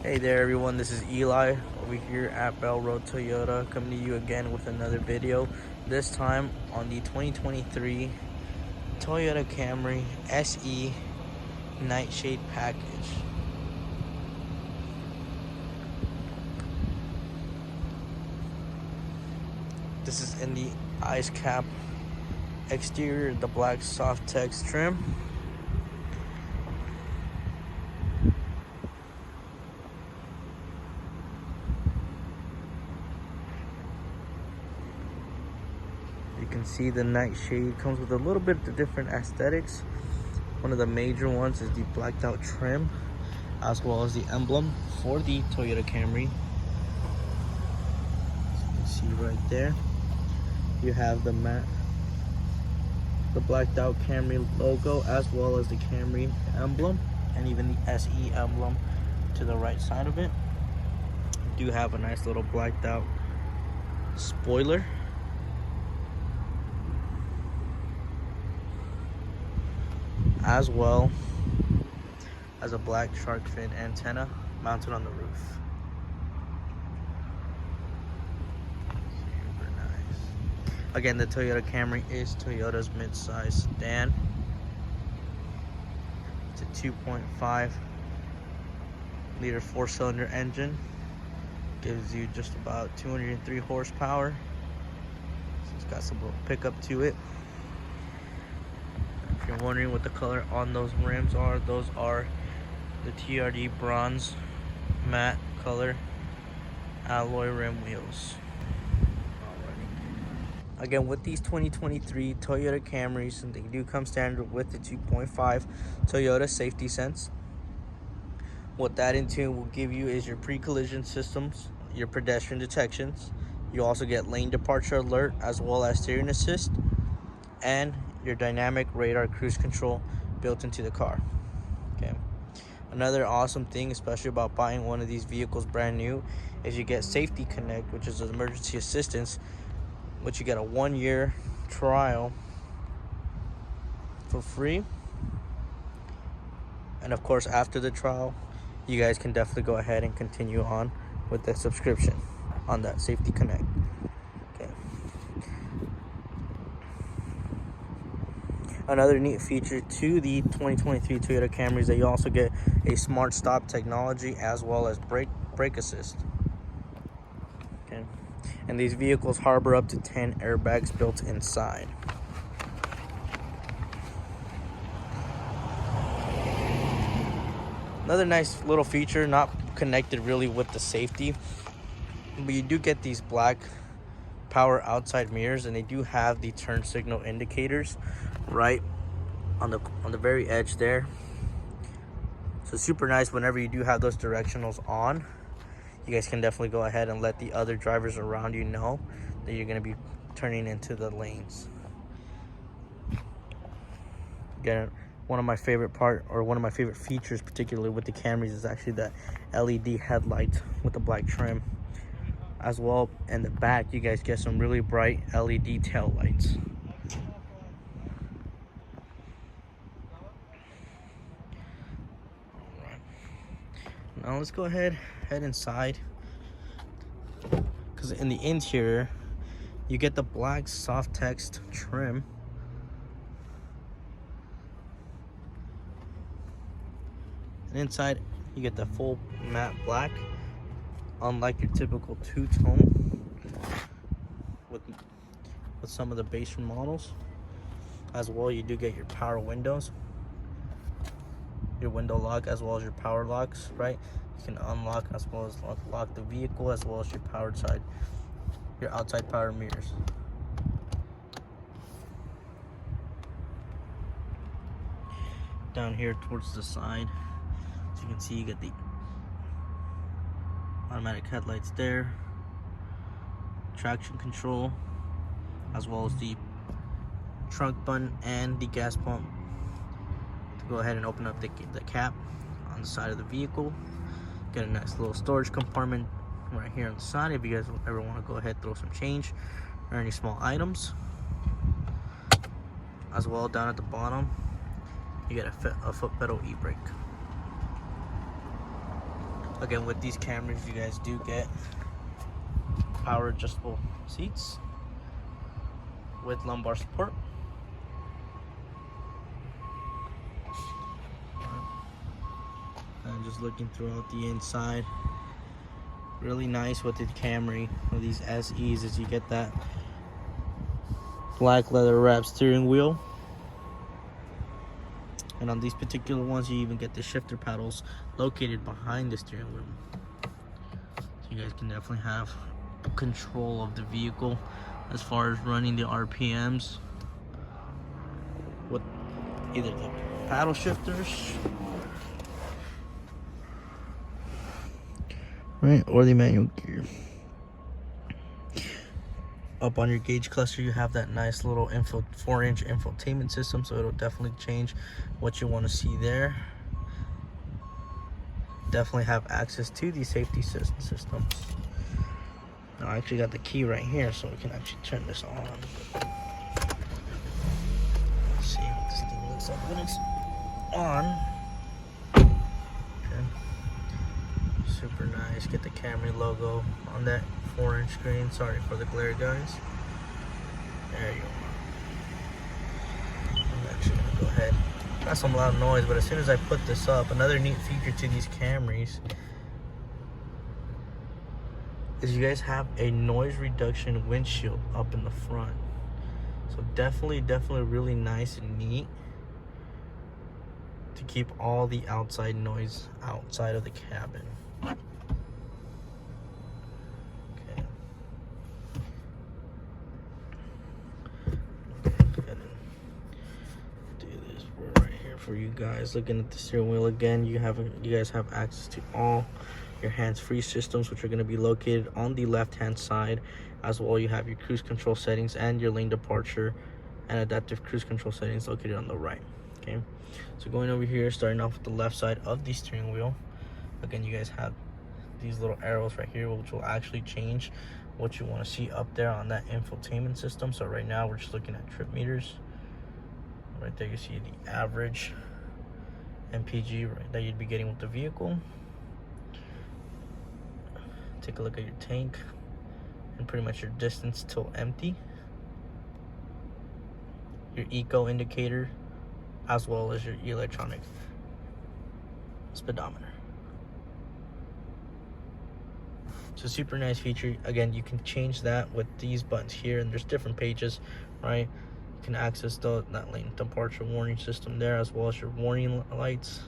Hey there everyone, this is Eli over here at Bell Road Toyota, coming to you again with another video, this time on the 2023 Toyota Camry SE Nightshade package. This is in the ice cap exterior, the black soft text trim. You can see the Nightshade comes with a little bit of different aesthetics. One of the major ones is the blacked out trim, as well as the emblem for the Toyota Camry. As you can see right there, you have the blacked out Camry logo, as well as the Camry emblem, and even the SE emblem to the right side of it. You do have a nice little blacked out spoiler, as well as a black shark fin antenna mounted on the roof. Super nice. Again, the Toyota Camry is Toyota's mid-size sedan. It's a 2.5 liter 4-cylinder engine. Gives you just about 203 horsepower. So it's got some little pickup to it. If you're wondering what the color on those rims are, those are the TRD bronze matte color alloy rim wheels. Alrighty. Again, with these 2023 Toyota Camrys, they do come standard with the 2.5 Toyota Safety Sense. What that in turn will give you is your pre-collision systems, your pedestrian detections. You also get lane departure alert, as well as steering assist, and your dynamic radar cruise control built into the car. Okay. Another awesome thing, especially about buying one of these vehicles brand new, is you get Safety Connect, which is an emergency assistance, which you get a 1-year trial for free. And of course, after the trial, you guys can definitely go ahead and continue on with the subscription on that Safety Connect. Okay. Another neat feature to the 2023 Toyota Camry is that you also get a smart stop technology, as well as brake assist. Okay. And these vehicles harbor up to 10 airbags built inside. Another nice little feature, not connected really with the safety, but you do get these black power outside mirrors, and they do have the turn signal indicators right on the very edge there. So super nice whenever you do have those directionals on. You guys can definitely go ahead and let the other drivers around you know that you're going to be turning into the lanes. Again, one of my favorite features, particularly with the Camrys, is actually the LED headlight with the black trim. As well, in the back, you guys get some really bright LED tail lights. Alright. Now let's go head inside. Because in the interior, you get the black soft text trim. And inside, you get the full matte black, unlike your typical two-tone with some of the base models. As well, you do get your power windows, your window lock, as well as your power locks, right? You can unlock as well as lock the vehicle, as well as your outside power mirrors. Down here towards the side, as you can see, you get the automatic headlights there, traction control, as well as the trunk button and the gas pump to go ahead and open up the cap on the side of the vehicle. Get a nice little storage compartment right here on the side if you guys ever want to go ahead, throw some change or any small items. As well, down at the bottom, you get a foot pedal e-brake. Again, with these Camrys, you guys do get power adjustable seats with lumbar support. And just looking throughout the inside, really nice with the Camry or these SEs is you get that black leather wrap steering wheel, and on these particular ones you even get the shifter paddles located behind the steering wheel, so you guys can definitely have control of the vehicle as far as running the RPMs with either the paddle shifters, right, or the manual gear. Up on your gauge cluster, you have that nice little 4-inch infotainment system, so it'll definitely change what you want to see there. Definitely have access to these safety systems. Now I actually got the key right here, so we can actually turn this on. Let's see what this thing looks like when it's on. Okay. Super nice. Get the Camry logo on that 4-inch screen. Sorry for the glare, guys. There you go. I'm actually gonna go ahead. Got some loud noise, but as soon as I put this up, another neat feature to these Camrys is you guys have a noise reduction windshield up in the front. So definitely really nice and neat to keep all the outside noise outside of the cabin. For you guys looking at the steering wheel again, you guys have access to all your hands-free systems, which are going to be located on the left-hand side. As well, you have your cruise control settings and your lane departure and adaptive cruise control settings located on the right. Okay, so going over here, starting off with the left side of the steering wheel, again, you guys have these little arrows right here, which will actually change what you want to see up there on that infotainment system. So right now we're just looking at trip meters. Right there you see the average MPG that you'd be getting with the vehicle. Take a look at your tank and pretty much your distance till empty. Your eco indicator, as well as your electronic speedometer. So super nice feature. Again, you can change that with these buttons here, and there's different pages, right? You can access that lane departure warning system there, as well as your warning lights.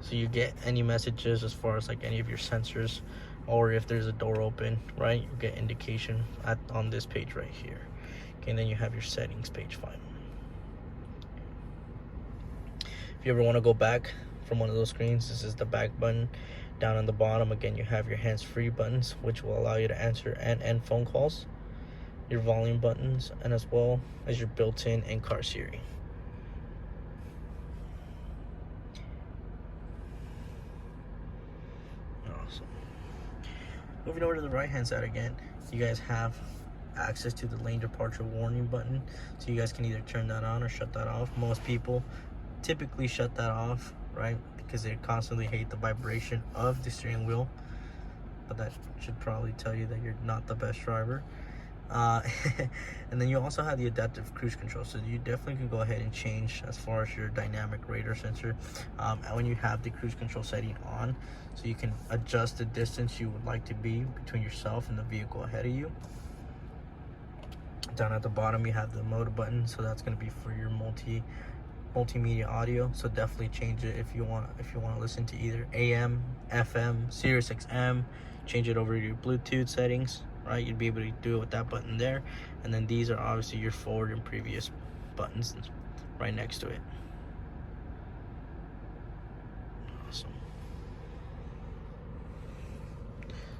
So you get any messages as far as like any of your sensors, or if there's a door open, right? You get indication on this page right here. Okay, and then you have your settings page 5. If you ever want to go back from one of those screens, this is the back button. Down on the bottom, again, you have your hands-free buttons, which will allow you to answer and end phone calls. Your volume buttons, and as well as your built-in in-car Siri. Awesome. Moving over to the right-hand side again, you guys have access to the lane departure warning button, so you guys can either turn that on or shut that off. Most people typically shut that off, right, because they constantly hate the vibration of the steering wheel, but that should probably tell you that you're not the best driver. And then you also have the adaptive cruise control, so you definitely can go ahead and change as far as your dynamic radar sensor when you have the cruise control setting on, so you can adjust the distance you would like to be between yourself and the vehicle ahead of you. Down at the bottom you have the mode button, so that's going to be for your multimedia audio, so definitely change it if you want to listen to either AM, FM, Sirius XM. Change it over to your Bluetooth settings, right? You'd be able to do it with that button there, and then these are obviously your forward and previous buttons right next to it. Awesome.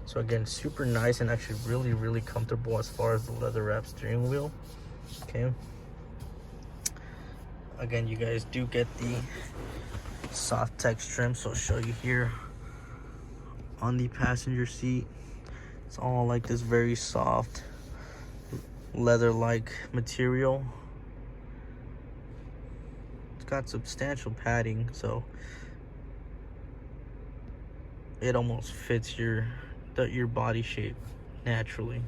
So again, super nice and actually really comfortable as far as the leather wrap steering wheel. Okay, again, you guys do get the soft text trim, so I'll show you here on the passenger seat. It's all like this very soft leather-like material. It's got substantial padding, so it almost fits your body shape naturally.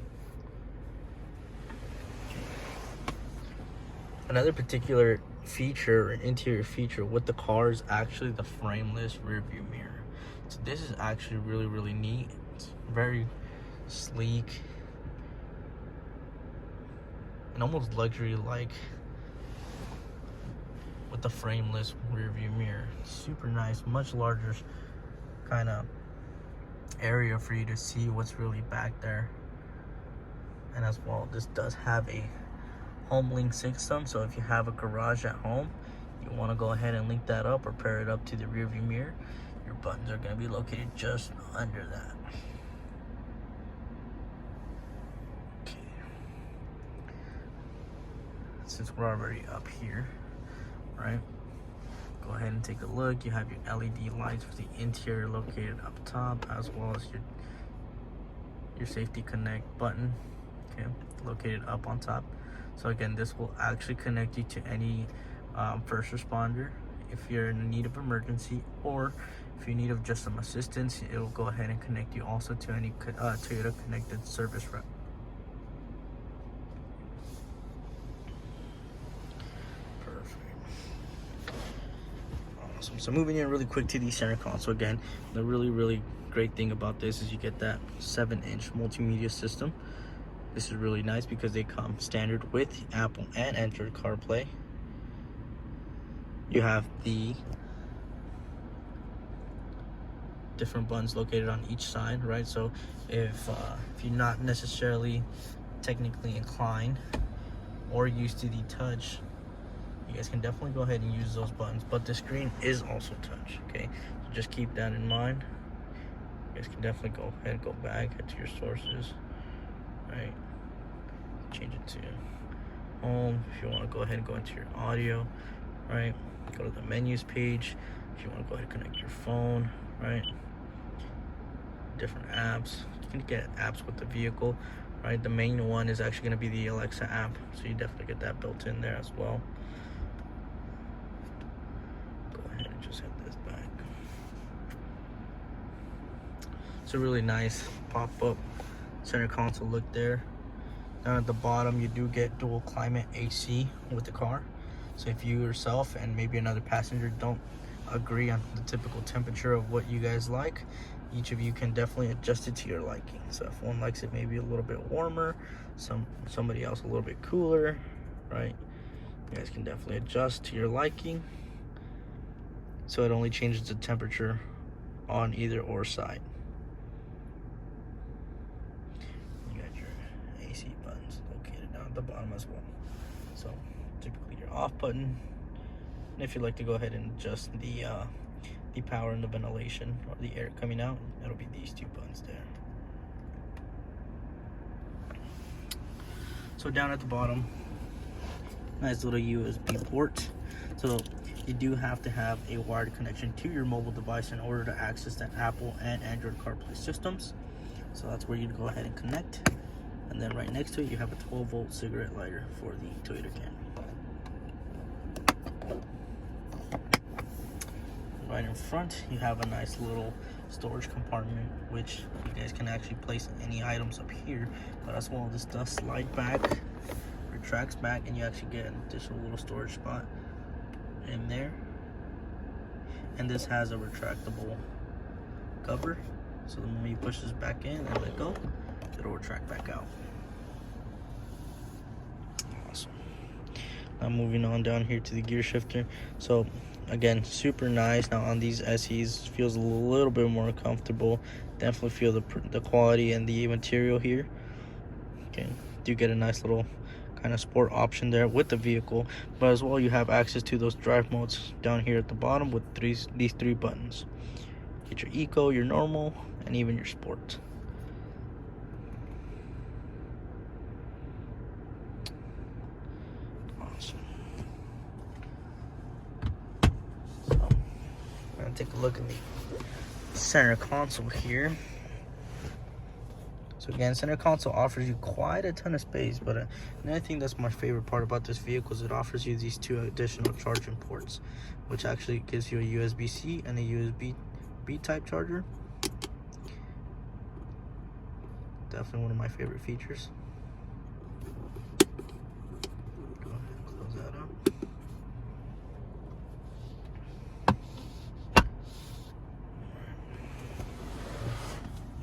Another particular feature or interior feature with the car is actually the frameless rear view mirror. So this is actually really neat. It's very sleek and almost luxury like with the frameless rear view mirror. Super nice, much larger kind of area for you to see what's really back there. And as well, this does have a home link system, so if you have a garage at home, you want to go ahead and link that up or pair it up to the rear view mirror, your buttons are going to be located just under that. Okay. Since we're already up here, right, go ahead and take a look. You have your LED lights for the interior located up top, as well as your safety connect button, okay, located up on top. So again, this will actually connect you to any first responder if you're in need of emergency, or if you need of just some assistance, it will go ahead and connect you also to any Toyota connected service rep. Perfect. Awesome. So moving in really quick to the center console. Again, the really great thing about this is you get that 7-inch multimedia system. This is really nice because they come standard with Apple and Android CarPlay. You have the different buttons located on each side, right? So if you're not necessarily technically inclined or used to the touch, you guys can definitely go ahead and use those buttons. But the screen is also touch, okay? So just keep that in mind. You guys can definitely go ahead and go back, head to your sources. Right, change it to home. If you want to go ahead and go into your audio, right, go to the menus page. If you want to go ahead and connect your phone, right, different apps. You can get apps with the vehicle, right. The main one is actually going to be the Alexa app, so you definitely get that built in there as well. Go ahead and just hit this back. It's a really nice pop-up center console look there. Down at the bottom, you do get dual climate AC with the car. So if you yourself and maybe another passenger don't agree on the typical temperature of what you guys like, each of you can definitely adjust it to your liking. So if one likes it maybe a little bit warmer, somebody else a little bit cooler, right? You guys can definitely adjust to your liking. So it only changes the temperature on either or side. The bottom as well. So typically your off button, and if you'd like to go ahead and adjust the power and the ventilation or the air coming out, it'll be these two buttons there. So down at the bottom, nice little USB port. So you do have to have a wired connection to your mobile device in order to access the Apple and Android CarPlay systems. So that's where you'd go ahead and connect. And then right next to it, you have a 12-volt cigarette lighter for the Toyota Camry. Right in front, you have a nice little storage compartment, which you guys can actually place any items up here. But as well, this does slide back, retracts back, and you actually get an additional little storage spot in there. And this has a retractable cover, so the moment you push this back in and let go, it'll retract back out. Awesome. Now moving on down here to the gear shifter. So again, super nice. Now on these SEs, feels a little bit more comfortable. Definitely feel the quality and the material here. Okay, do get a nice little kind of sport option there with the vehicle, but as well you have access to those drive modes down here at the bottom with these three buttons. Get your eco, your normal, and even your sport. Take a look at the center console here. So again, center console offers you quite a ton of space, but another thing that's my favorite part about this vehicle is it offers you these two additional charging ports, which actually gives you a USB-C and a USB-B type charger. Definitely one of my favorite features. Go ahead and close that up.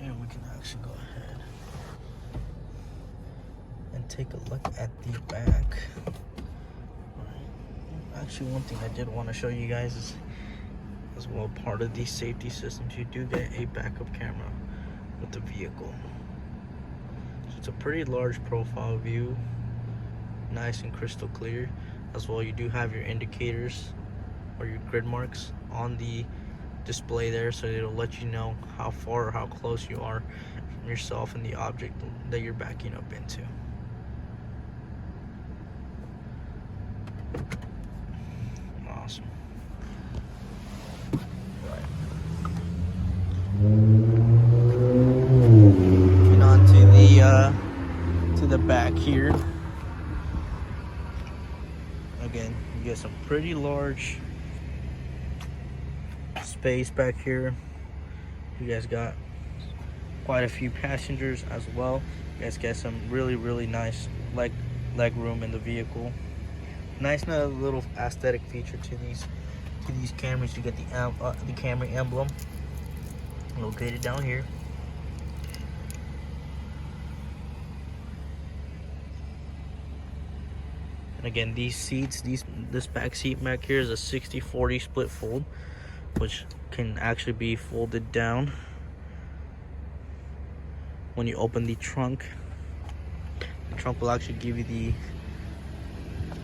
And we can actually go ahead and take a look at the back. Actually, one thing I did want to show you guys is, as well, part of these safety systems, you do get a backup camera with the vehicle. So it's a pretty large profile view, nice and crystal clear. As well, you do have your indicators or your grid marks on the display there, so it'll let you know how far or how close you are from yourself and the object that you're backing up into. Awesome. Right. And on to the back here. Again, you get some pretty large space back here. You guys got quite a few passengers as well. You guys get some really nice leg room in the vehicle. Nice little aesthetic feature to these Camrys. You get the Camry emblem located down here. And again, these seats, this back seat back here is a 60-40 split fold, which can actually be folded down when you open the trunk. The trunk will actually give you the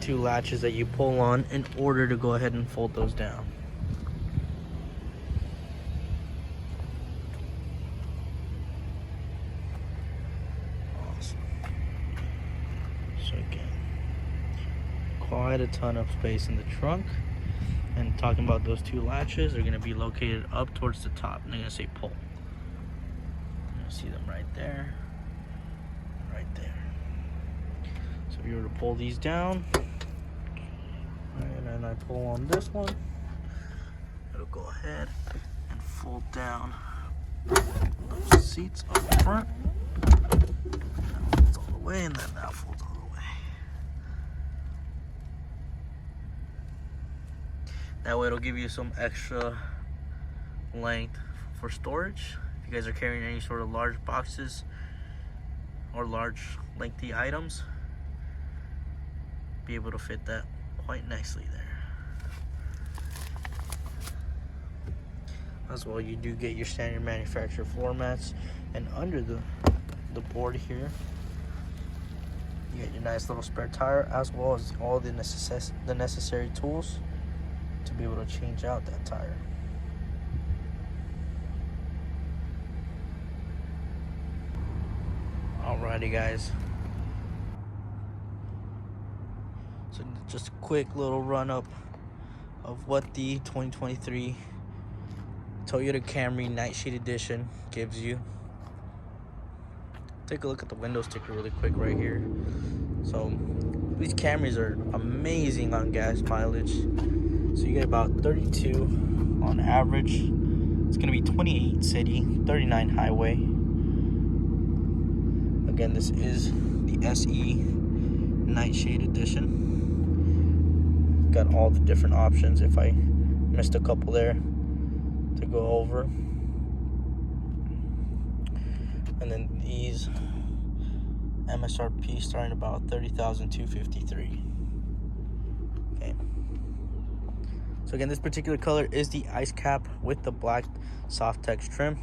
two latches that you pull on in order to go ahead and fold those down. Awesome. So again, quite a ton of space in the trunk. And talking about those two latches, they're going to be located up towards the top, and they're going to say pull. You're going to see them right there, right there. So if you were to pull these down, and then I pull on this one, it'll go ahead and fold down those seats up front. That folds all the way, and then that folds all the way. That way it'll give you some extra length for storage. If you guys are carrying any sort of large boxes or large lengthy items, be able to fit that quite nicely there. As well, you do get your standard manufacturer floor mats, and under the board here, you get your nice little spare tire, as well as all the necessary tools to be able to change out that tire. Alrighty guys, so just a quick little run up of what the 2023 Toyota Camry Nightshade Edition gives you. Take a look at the window sticker really quick right here. So these Camrys are amazing on gas mileage. So you get about 32 on average. It's gonna be 28 city, 39 highway. Again, this is the SE Nightshade Edition. Got all the different options. If I missed a couple there to go over. And then these MSRP starting about $30,253. Okay. So again, this particular color is the ice cap with the black soft text trim.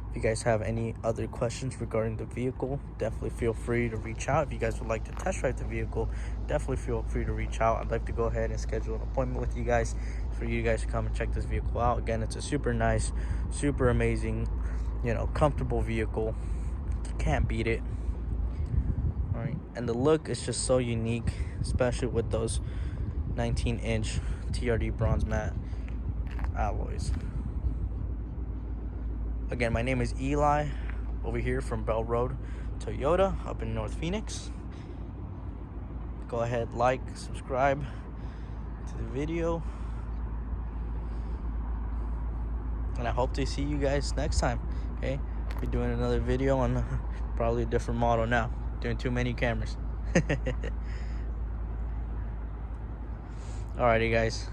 If you guys have any other questions regarding the vehicle, definitely feel free to reach out. If you guys would like to test drive the vehicle, definitely feel free to reach out. I'd like to go ahead and schedule an appointment with you guys for you guys to come and check this vehicle out. Again, it's a super nice, super amazing, comfortable vehicle. You can't beat it. All right, and the look is just so unique, especially with those 19-inch TRD bronze matte alloys. Again, my name is Eli, over here from Bell Road Toyota up in North Phoenix. Go ahead, like, subscribe to the video, and I hope to see you guys next time. Okay, be doing another video on Probably a different model now. Doing too many cameras. Alrighty, guys.